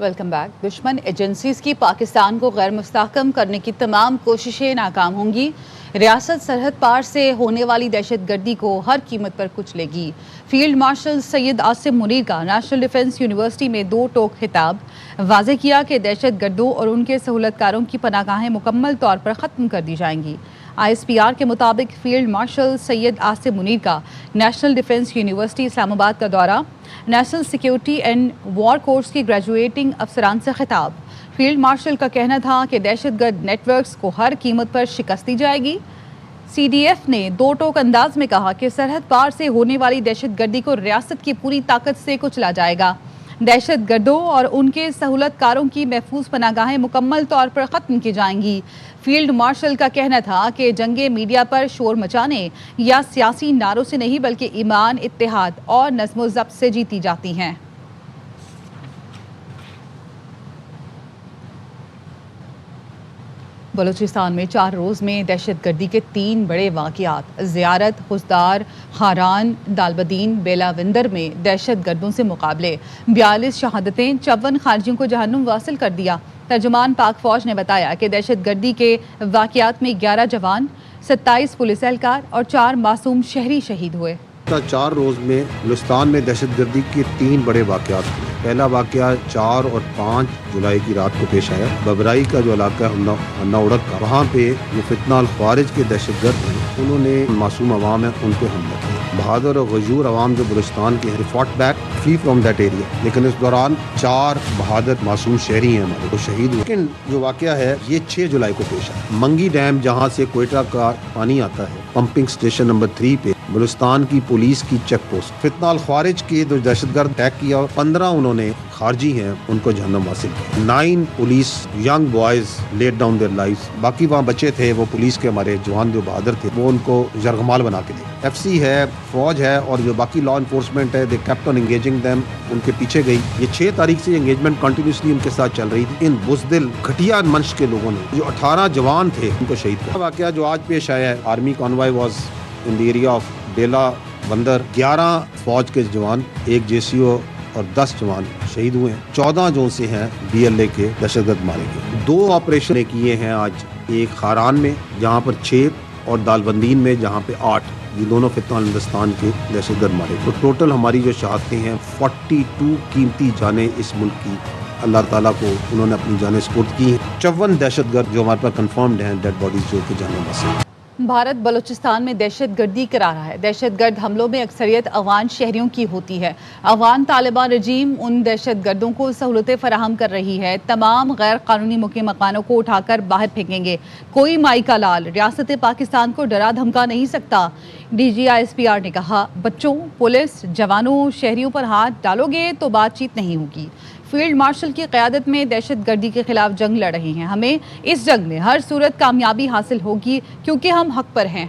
Welcome back. دشمن agencies کی پاکستان کو غیر مستحکم کرنے کی تمام کوششیں ناکام ہوں گی۔ ریاست سرحد پار سے ہونے والی دہشت گردی کو ہر قیمت پر کچلے گی۔ فیلڈ مارشل سید عاصم منیر کا نیشنل ڈیفنس یونیورسٹی میں 2 ٹوک خطاب۔ واضح کیا کہ دہشت گردوں اور ان کے سہولت کاروں کی پناہ گاہیں مکمل طور پر ختم کر دی جائیں گی۔ ISPR کے مطابق فیلڈ مارشل سید عاصم منیر کا national defence university Islamabad کا دورہ، national security and war course کی گریجویٹنگ افسران سے خطاب۔ فیلڈ مارشل کا کہنا تھا کہ دہشت گرد نیٹ ورکس کو ہر قیمت پر شکست دی جائے گی۔ CDF نے 2 ٹوک انداز میں کہا کہ سرحد پار سے ہونے والی دہشت گردی کو ریاست کی پوری طاقت سے کچلا جائے گا۔ دہشت گردوں اور ان کے سہولت کاروں کی محفوظ پناہ گاہیں مکمل طور پر ختم کی جائیں گی۔ فیلڈ مارشل کا کہنا تھا کہ جنگیں میڈیا پر شور مچانے یا سیاسی نعروں سے نہیں بلکہ ایمان، اتحاد اور نظم و ضبط سے جیتی جاتی ہیں۔ بلوچستان میں 4 روز میں دہشت گردی کے 3 بڑے واقعات، زیارت، خزدار، خاران، دالبدین، بیلا وندر میں دہشت گردوں سے مقابلے، 42 شہادتیں، 54 خارجیوں کو جہنم واصل کر دیا۔ ترجمان پاک فوج نے بتایا کہ دہشت گردی کے واقعات میں 11 جوان، 27 پولیس اہلکار اور 4 معصوم شہری شہید ہوئے۔ 4 روز میں بلوچستان میں دہشت گردی کے 3 بڑے واقعات ہوئے۔ پہلا واقعہ 4 اور 5 جولائی کی رات کو پیش آیا۔ ببرائی کا جو علاقہ ہے ہنہ اڑک کا، وہاں پہ جو فتنہ الخوارج کے دہشت گرد ہیں انہوں نے معصوم عوام ہے ان پہ حملہ کیا۔ بہادر اور غیور عوام جو بلوچستان کے ہیں fought back free from that area, لیکن اس دوران 4 بہادر معصوم شہری ہیں ہمارے وہ شہید ہوئے۔ لیکن جو واقعہ ہے یہ 6 جولائی کو پیش آیا۔ منگی ڈیم جہاں سے کوئٹہ کا پانی آتا ہے، پمپنگ سٹیشن نمبر 3 پہ بلوچستان کی پولیس کی چیک پوسٹ فتنہ الخوارج کے جو دہشت گرد اٹیک کیا اور 15 انہوں نے خارجی ہیں ان کو جہنم حاصل کیا۔ 9 police young boys laid down their lives, باقی وہاں بچے تھے وہ پولیس کے ہمارے جوان جو بہادر تھے وہ ان کو یرغمال بنا کے دے۔ FC ہے، فوج ہے اور جو باقی لا انفورسمنٹ ہے، they kept on engaging them, ان کے پیچھے گئی۔ یہ 6 تاریخ سے انگیجمنٹ کنٹینیوسلی ان کے ساتھ چل رہی تھی۔ ان بزدل گھٹیا منش کے لوگوں نے جو 18 جوان تھے ان کو شہید کیا۔ واقعہ جو آج پیش آیا ہے، army convoy was in the area of Bela Bandar, 11 فوج کے جوان، 1 JCO اور 10 جوان شہید ہوئے ہیں۔ 14 جو سے ہیں BLA کے دہشت گرد مارے گئے۔ 2 آپریشن کیے ہیں آج، ایک خاران میں جہاں پر 6 اور دالبندین میں جہاں پہ 8، یہ دونوں فتنہ ہندوستان کے دہشت گرد مارے گئے۔ تو ٹوٹل ہماری جو شہادتیں ہیں 42 قیمتی جانیں اس ملک کی اللہ تعالیٰ کو انہوں نے اپنی جانیں سپرد کی ہیں۔ 54 دہشت گرد جو ہمارے پاس کنفرمڈ ہیں ڈیڈ باڈیز جو کہ جہنم حاصل۔ بھارت بلوچستان میں دہشت گردی کرا رہا ہے۔ دہشت گرد حملوں میں اکثریت افغان شہریوں کی ہوتی ہے۔ افغان طالبان رجیم ان دہشت گردوں کو سہولتیں فراہم کر رہی ہے۔ تمام غیر قانونی مقیم مکانوں کو اٹھا کر باہر پھینکیں گے۔ کوئی مائی کا لال ریاست پاکستان کو ڈرا دھمکا نہیں سکتا۔ DG ISPR نے کہا، بچوں، پولیس، جوانوں، شہریوں پر ہاتھ ڈالو گے تو بات چیت نہیں ہوگی۔ فیلڈ مارشل کی قیادت میں دہشت گردی کے خلاف جنگ لڑ رہے ہیں۔ ہمیں اس جنگ میں ہر صورت کامیابی حاصل ہوگی کیونکہ ہم حق پر ہیں۔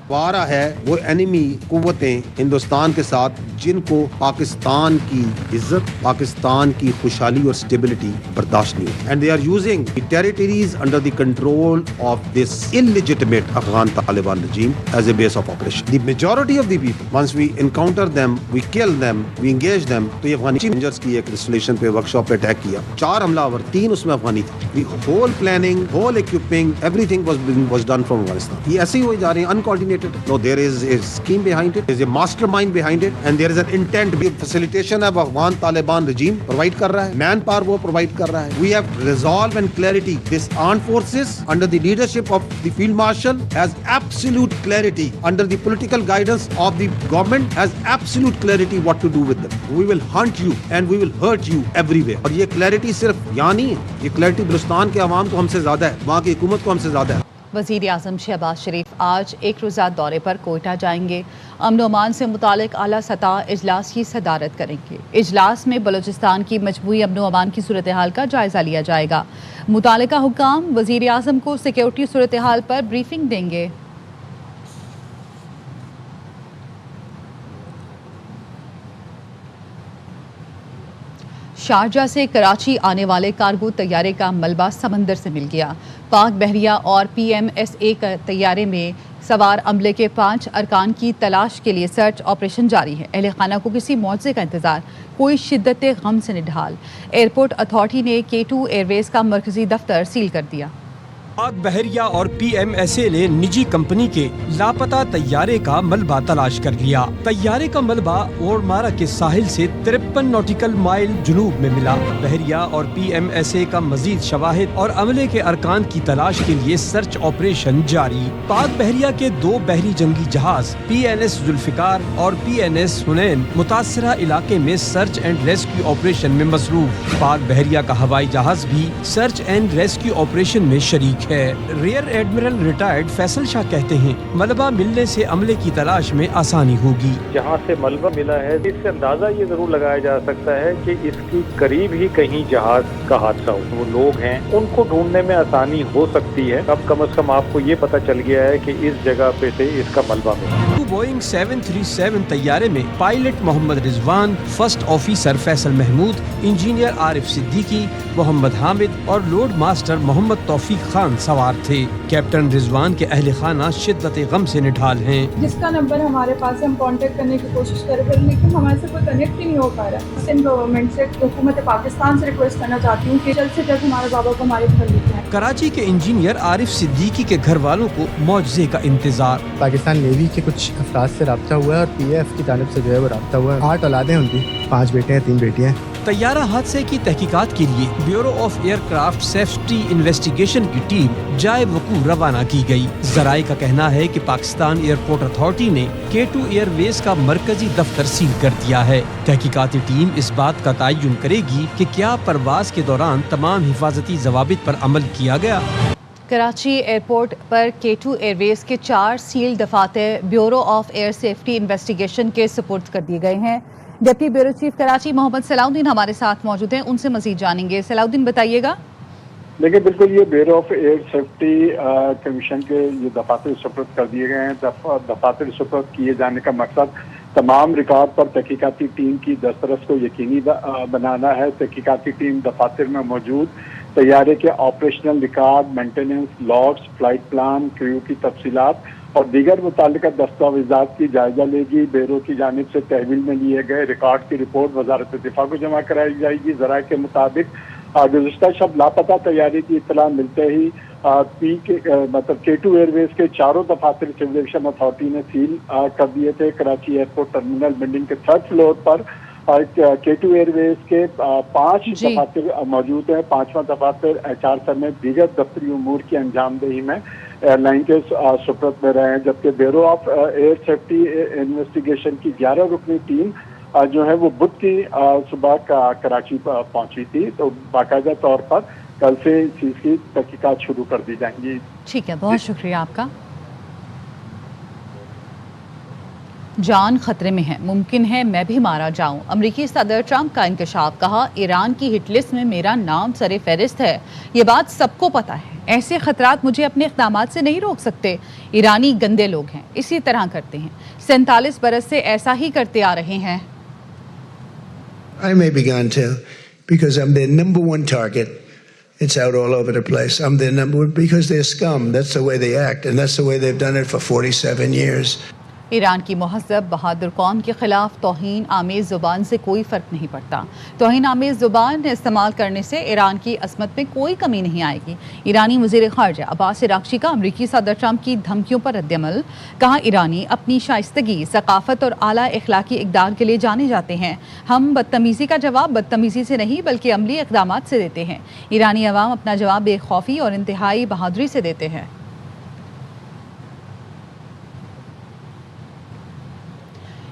وارہ ہے وہ اینیمی قوتیں ہندوستان کے ساتھ جن کو پاکستان کی عزت، پاکستان کی خوشحالی اور سٹیبلٹی برداشت نہیں ہوتی، and they are using the territories under the control of this illegitimate Afghan Taliban regime as a base of operation. The majority of the people once we encounter them, we kill them, we engage them. تو یہ Afghani rangers کی ایک installation پہ workshop پہ attack کیا، 4 حملہ آور، 3 اس میں افغانی تھے۔ The whole planning, whole equipping, everything was done from Afghanistan. یہ ایسے ہی ہوئے جا رہے ہیں انکوارڈینیٹڈ۔ No, there is a scheme behind it, there is a mastermind behind it, and there is an intent. Facilitation of Afghan Taliban regime provide kar raha hai, manpower wo provide kar raha hai. We have resolve and clarity. This armed forces under the leadership of the Field Marshal has absolute clarity, under the political guidance of the government has absolute clarity what to do with them. We will hunt you and we will hurt you everywhere. اور یہ clarity صرف یہاں نہیں ہے، یہ clarity Balochistan کے عوام کو ہم سے زیادہ ہے، وہاں کی حکومت کو ہم سے زیادہ ہے۔ وزیر اعظم شہباز شریف آج 1 روزہ دورے پر کوئٹہ جائیں گے۔ امن و امان سے متعلق اعلیٰ سطح اجلاس کی صدارت کریں گے۔ اجلاس میں بلوچستان کی مجموعی امن و امان کی صورتحال کا جائزہ لیا جائے گا۔ متعلقہ حکام وزیر اعظم کو سیکیورٹی صورتحال پر بریفنگ دیں گے۔ شارجہ سے کراچی آنے والے کارگو طیارے کا ملبہ سمندر سے مل گیا۔ پاک بحریہ اور PMSA کا طیارے میں سوار عملے کے 5 ارکان کی تلاش کے لیے سرچ آپریشن جاری ہے. اہل خانہ کو کسی معجزے کا انتظار, کوئی شدت غم سے نڈھال. ایئرپورٹ اتھارٹی نے K2 ایئر ویز کا مرکزی دفتر سیل کر دیا. پاک بحریہ اور PMSA نے نجی کمپنی کے لاپتہ طیارے کا ملبہ تلاش کر لیا. طیارے کا ملبہ اورمارا کے ساحل سے 53 نوٹیکل مائل جنوب میں ملا. بحریہ اور PMSA کا مزید شواہد اور عملے کے ارکان کی تلاش کے لیے سرچ آپریشن جاری. پاک بحریہ کے 2 بحری جنگی جہاز PNS ذوالفقار اور PNS حنین متاثرہ علاقے میں سرچ اینڈ ریسکیو آپریشن میں مصروف. پاک بحریہ کا ہوائی جہاز بھی سرچ اینڈ ریسکیو آپریشن میں شریک ہے. ریئر ایڈمرل ریٹائرڈ فیصل شاہ کہتے ہیں ملبہ ملنے سے عملے کی تلاش میں آسانی ہوگی. جہاں سے ملبہ ملا ہے اس سے اندازہ یہ ضرور لگایا جا سکتا ہے کہ اس کی قریب ہی کہیں جہاز کا حادثہ ہو. وہ لوگ ہیں ان کو ڈھونڈنے میں آسانی ہو سکتی ہے. اب کم از کم آپ کو یہ پتہ چل گیا ہے کہ اس جگہ پہ سے اس کا ملبہ ملا. بوئنگ 737 طیارے میں pilot Muhammad Rizwan, first officer Faisal Mahmood, engineer Arif Siddiqui, Muhammad Hamid اور لوڈ ماسٹر محمد توفیق خان سوار تھے. کیپٹن رضوان کے اہل خانہ شدت غم سے نڈھال ہیں. جس کا نمبر ہمارے پاس ہے ہم کانٹیکٹ کرنے کی کوشش کر رہے ہیں لیکن ہمارے سے کوئی کنیکٹ ہی نہیں ہو پا رہا. سندھ گورنمنٹ سے, حکومت پاکستان سے ریکویسٹ کرنا چاہتی ہوں کہ جلد سے جلد ہمارے بابا کو ہمارے گھر لے کے آئیں. کراچی کے انجینئر عارف صدیقی کے گھر والوں کو معجزے کا انتظار. پاکستان نیوی کے کچھ افراد سے رابطہ ہوا ہے اور PAF کی جانب سے جو ہے وہ رابطہ ہوا ہے. 8 اولادیں ان کی, 5 بیٹے ہیں, 3 بیٹیاں ہیں. طیارہ حادثے کی تحقیقات کے لیے bureau of aircraft safety investigation کی ٹیم جائے وقوع روانہ کی گئی. ذرائع کا کہنا ہے کہ پاکستان ایئرپورٹ اتھارٹی نے K2 ایئر ویز کا مرکزی دفتر سیل کر دیا ہے. تحقیقاتی ٹیم اس بات کا تعین کرے گی کہ کیا پرواز کے دوران تمام حفاظتی ضوابط پر عمل کیا گیا. کراچی ایئرپورٹ پر K2 ایئر ویز کے 4 سیل دفاتر bureau of air safety investigation کے سپرد کر دیے گئے ہیں. Deputy bureau chief Karachi Muhammad Salahuddin ہمارے ساتھ موجود ہیں, ان سے مزید جانیں گے. صلاح الدین بتائیے گا. دیکھیں بالکل یہ bureau of air safety commission کے یہ دفاتر سپرد کر دیے گئے ہیں. دفاتر سپرد کیے جانے کا مقصد تمام ریکارڈ پر تحقیقاتی ٹیم کی دسترس کو یقینی بنانا ہے. تحقیقاتی ٹیم دفاتر میں موجود طیارے کے operational record, maintenance logs, flight plan, crew کی تفصیلات اور دیگر متعلقہ دستاویزات کی جائزہ لے گی. بیورو کی جانب سے تحویل میں لیے گئے ریکارڈ کی رپورٹ وزارت دفاع کو جمع کرائی جائے گی. ذرائع کے مطابق گزشتہ شب لاپتہ طیارے کی اطلاع ملتے ہی K2 ایئر ویز کے 4 دفاتر سول ایویشن اتھارٹی نے سیل کر دیے تھے. کراچی ایئرپورٹ ٹرمینل بلڈنگ کے 3rd فلور پر K2 ایئر ویز کے 5 دفاتر موجود ہیں. 5واں دفاتر HR سمیت دیگر دفتری امور کی انجام دہی میں ایئر لائن کے سپرد میں رہے ہیں. جبکہ bureau of air safety investigation کی 11 رکنی ٹیم جو ہے وہ بدھ کی صبح کراچی پہنچی تھی. تو باقاعدہ طور پر کل سے اس چیز کی تحقیقات شروع کر دی جائیں گی. ٹھیک ہے, بہت شکریہ آپ کا. جان خطرے میں ہے, ممکن ہے میں بھی مارا جاؤں. امریکی صدر ٹرمپ کا انکشاف. کہا ایران کی ہٹ لسٹ میں میرا نام سر فہرست ہے. یہ بات سب کو پتہ ہے. ایسے خطرات مجھے اپنے اقدامات سے نہیں روک سکتے. ایرانی گندے لوگ ہیں, اسی طرح کرتے ہیں. 47 برس سے ایسا ہی کرتے آ رہے ہیں. I may be gone too, because I'm their number one target. It's out all over the place. I'm their number one because they're scum. That's the way they act, and that's the way they've done it for 47 years. Iran کی مہذب بہادر قوم کے خلاف توہین آمیز زبان سے کوئی فرق نہیں پڑتا. توہین آمیز زبان استعمال کرنے سے ایران کی عظمت میں کوئی کمی نہیں آئے گی. ایرانی وزیر خارجہ عباس عراقچی کا امریکی صدر ٹرمپ کی دھمکیوں پر رد عمل. کہا ایرانی اپنی شائستگی, ثقافت اور اعلیٰ اخلاقی اقدار کے لیے جانے جاتے ہیں. ہم بدتمیزی کا جواب بدتمیزی سے نہیں بلکہ عملی اقدامات سے دیتے ہیں. ایرانی عوام اپنا جواب بے خوفی اور انتہائی بہادری سے دیتے ہیں.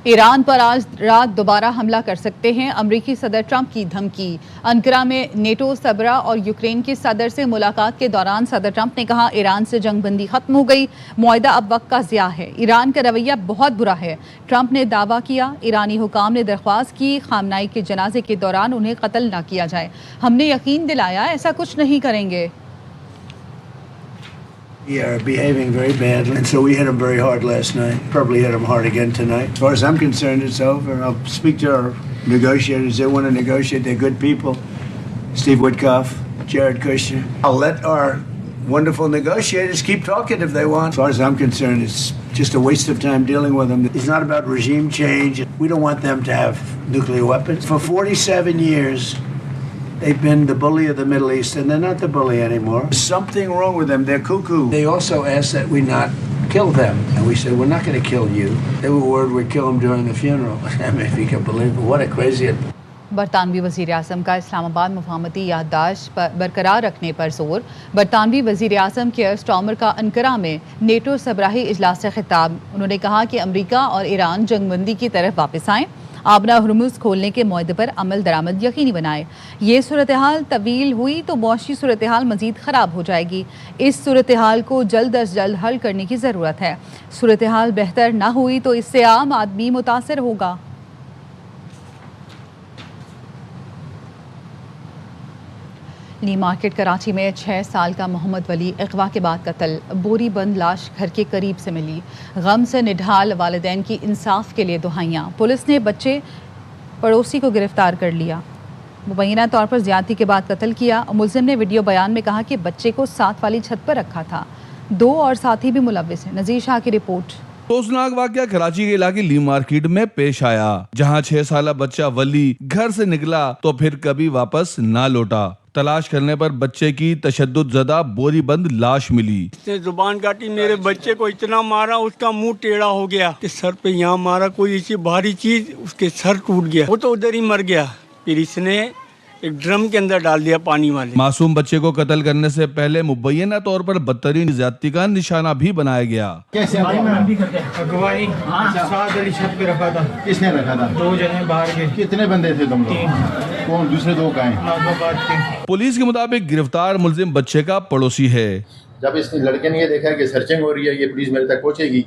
ایران پر آج رات دوبارہ حملہ کر سکتے ہیں. امریکی صدر ٹرمپ کی دھمکی. انقرہ میں نیٹو سربراہ اور یوکرین کے صدر سے ملاقات کے دوران صدر ٹرمپ نے کہا ایران سے جنگ بندی ختم ہو گئی, معاہدہ اب وقت کا ضیاع ہے. ایران کا رویہ بہت برا ہے. ٹرمپ نے دعویٰ کیا. ایرانی حکام نے درخواست کی خامنائی کے جنازے کے دوران انہیں قتل نہ کیا جائے. ہم نے یقین دلایا ایسا کچھ نہیں کریں گے. We are behaving very badly, and so we hit them very hard last night. Probably hit them hard again tonight. As far as I'm concerned, it's over. I'll speak to our negotiators. They want to negotiate. They're good people. Steve Witkoff, Jared Kushner. I'll let our wonderful negotiators. Keep talking if they want. As far as I'm concerned, it's just a waste of time dealing with them. It's not about regime change. We don't want them to have nuclear weapons. For 47 years, they've been the bully of the Middle East, and they're not the bully anymore. There's something wrong with them. They're cuckoo. They also asked that we not kill them. And we said, we're not going to kill you. They were worried we'd kill them during the funeral. I mean, if you can believe it, what a crazy... برطانوی وزیر اعظم کا اسلام آباد مفاہمتی یادداشت برقرار رکھنے پر زور. برطانوی وزیر اعظم کیئر سٹارمر کا انقرہ میں نیٹو سربراہی اجلاس سے خطاب. انہوں نے کہا کہ امریکہ اور ایران جنگ بندی کی طرف واپس آئیں, آبنا ہرمز کھولنے کے معاہدے پر عمل درآمد یقینی بنائے. یہ صورتحال طویل ہوئی تو معاشی صورتحال مزید خراب ہو جائے گی. اس صورتحال کو جلد از جلد حل کرنے کی ضرورت ہے. صورتحال بہتر نہ ہوئی تو اس سے عام آدمی متاثر ہوگا. نی مارکیٹ کراچی میں 6 سال کا محمد ولی اغوا کے بعد قتل. بوری بند لاش گھر کے قریب سے ملی. غم سے نڈھال والدین کی انصاف کے لیے دہائیاں. پولیس نے بچے پڑوسی کو گرفتار کر لیا. مبینہ طور پر زیادتی کے بعد قتل کیا. ملزم نے ویڈیو بیان میں کہا کہ بچے کو ساتھ والی چھت پر رکھا تھا. 2 اور ساتھی بھی ملوث ہیں. نذیر شاہ کی رپورٹ. افسوسناک واقعہ کراچی کے علاقے لی مارکیٹ میں پیش آیا, جہاں 6 سالہ بچہ ولی گھر سے نکلا تو پھر کبھی واپس نہ لوٹا. تلاش کرنے پر بچے کی تشدد زدہ بوری بند لاش ملی. اس نے زبان کاٹی, میرے بچے کو اتنا مارا اس کا منہ ٹیڑھا ہو گیا کہ سر پہ یہاں مارا کوئی ایسی بھاری چیز, اس کے سر ٹوٹ گیا. وہ تو ادھر ہی مر گیا. پھر اس نے ایک ڈرم کے اندر ڈال دیا پانی والے. معصوم بچے کو قتل کرنے سے پہلے مبینہ طور پر بدترین زیادتی کا نشانہ بھی بنایا گیا. کیسے اگوائی 7 والی چھت پہ رکھا تھا. کس نے رکھا تھا؟ 2 جنے باہر کے. کتنے بندے تھے تم لوگ؟ کون دوسرے 2 کہیں؟ پولیس کے مطابق گرفتار ملزم بچے کا پڑوسی ہے. جب اس نے لڑکے نے یہ دیکھا کہ سرچنگ ہو رہی ہے, یہ پولیس میرے تک پہنچے گی,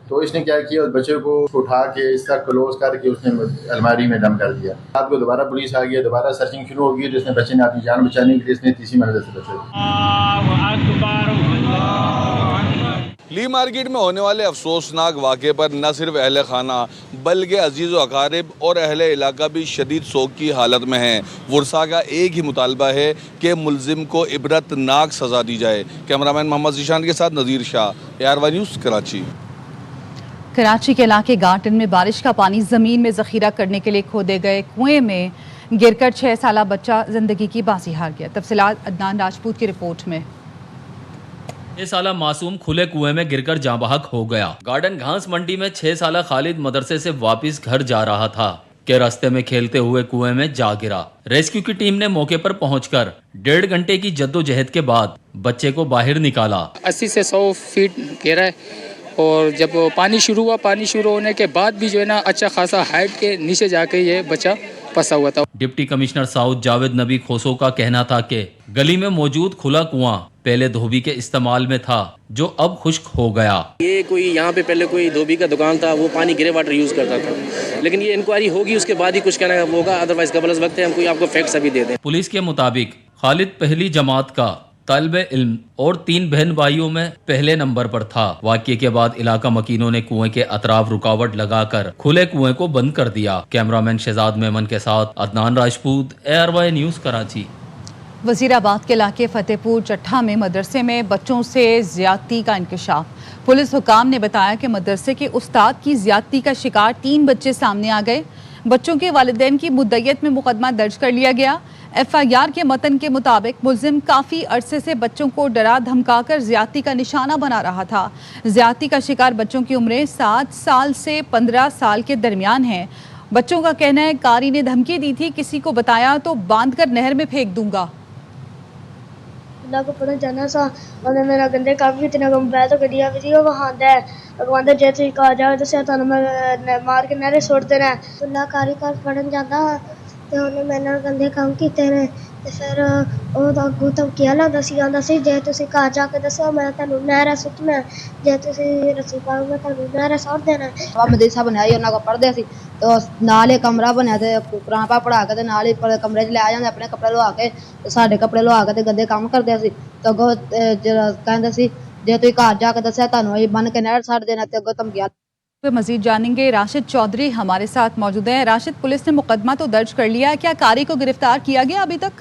تو اس نے کیا کیا, اس بچے کو اٹھا کے اس کا کلوز کر کے اس نے الماری میں دم کر دیا. رات کو دوبارہ پولیس آ گئی, دوبارہ سرچنگ شروع ہو گئی, تو اس نے بچے نے اپنی جان بچانے کے لیے اس نے تیسری منزل سے بچا. لی مارکیٹ میں ہونے والے افسوسناک واقعے پر نہ صرف اہل خانہ بلکہ عزیز و اقارب اور اہل علاقہ بھی شدید سوگ کی حالت میں ہیں. ورثاء کا ایک ہی مطالبہ ہے کہ ملزم کو عبرت ناک سزا دی جائے. کیمرامین محمد ذیشان کے ساتھ نذیر شاہ, ARY نیوز کراچی. کراچی کے علاقے گارٹن میں بارش کا پانی زمین میں ذخیرہ کرنے کے لیے کھودے گئے کنویں میں گر کر 6 سالہ بچہ زندگی کی بازی ہار گیا. تفصیلات عدنان راجپوت کی رپورٹ میں. 6 سالہ معصوم کھلے کنویں میں گر کر جاں بحق ہو گیا. گارڈن گھانس منڈی میں 6 سالہ خالد مدرسے سے واپس گھر جا رہا تھا کہ راستے میں کھیلتے ہوئے کنویں میں جا گرا. ریسکیو کی ٹیم نے موقع پر پہنچ کر 1.5 گھنٹے کی جدوجہد کے بعد بچے کو باہر نکالا. 80 سے 100 فیٹ گہرا ہے, اور جب پانی شروع ہونے کے بعد بھی جو ہے نا اچھا خاصا ہائٹ کے نیچے جا کے یہ بچہ پھنسا ہوا تھا. ڈپٹی کمشنر ساؤتھ جاوید نبی کھوسو کا کہنا تھا کہ گلی میں موجود کھلا کنواں پہلے دھوبی کے استعمال میں تھا جو اب خشک ہو گیا. یہ کوئی یہاں پہ پہلے کوئی دھوبی کا دکان تھا, وہ پانی گرے واٹر یوز کرتا تھا, لیکن یہ انکوائری ہوگی اس کے بعد ہی کچھ کہنا ہوگا, ادروائز قبل از وقت ہے ہم کوئی آپ کو فیکٹس ابھی دے دیں. پولیس کے مطابق خالد پہلی جماعت کا طالب علم اور 3 بہن بھائیوں میں پہلے نمبر پر تھا. واقعے کے بعد علاقہ مکینوں نے کنویں کے اطراف رکاوٹ لگا کر کھلے کنویں کو بند کر دیا. کیمرامین شہزاد میمن کے ساتھ عدنان راجپوت, ARY نیوز کراچی. وزیر آباد کے علاقے فتح پور چٹھا میں مدرسے میں بچوں سے زیادتی کا انکشاف. پولیس حکام نے بتایا کہ مدرسے کے استاد کی زیادتی کا شکار 3 بچے سامنے آ گئے. بچوں کے والدین کی مدعیت میں مقدمہ درج کر لیا گیا. FIR کے متن کے مطابق ملزم کافی عرصے سے بچوں کو ڈرا دھمکا کر زیادتی کا نشانہ بنا رہا تھا. زیادتی کا شکار بچوں کی عمریں 7 سال سے 15 سال کے درمیان ہیں. بچوں کا کہنا ہے قاری نے دھمکی دی تھی, کسی کو بتایا تو باندھ کر نہر میں پھینک دوں گا. اللہ کو پتہ جانا سا انہوں نے میرا گندے کافی اتنا کم بیت کر دیا بھی وہاں دے اگواندے جیسے کہا جائے تو سے تانوں میں مار کے نہرے چھوڑ دینا. اللہ کاری کار پڑھن جاتا تے انہوں میں نے گندے کام کیتے نے تے پھر او اگوں تو کیا لگدا سی آندا سی جے تسی کہا جا کے دسو میں تانوں نہر سٹنا, جے تسی رسول پاک میں تانوں نہر سٹ دینا. مدرسہ بنایا انہاں کو پڑھدے سی تو نال ایک کمرہ بنیا تے قرآن پاک پڑھا کے تے نال ہی کمرے چ لے آ جاندے اپنے کپڑے لوا کے تے ساڈے کپڑے لوا کے تے گندے کام کردے سی. تو اگوں کہندے سی جے تسی کہا جا کے دسیا تانوں اے بن کے نہر سٹ دینا. تے اگوں تمکیا. مزید جانیں گے. راشد چودھری ہمارے ساتھ موجود ہیں. راشد, پولیس نے مقدمہ تو درج کر لیا, کیا قاری کو گرفتار کیا گیا ابھی تک؟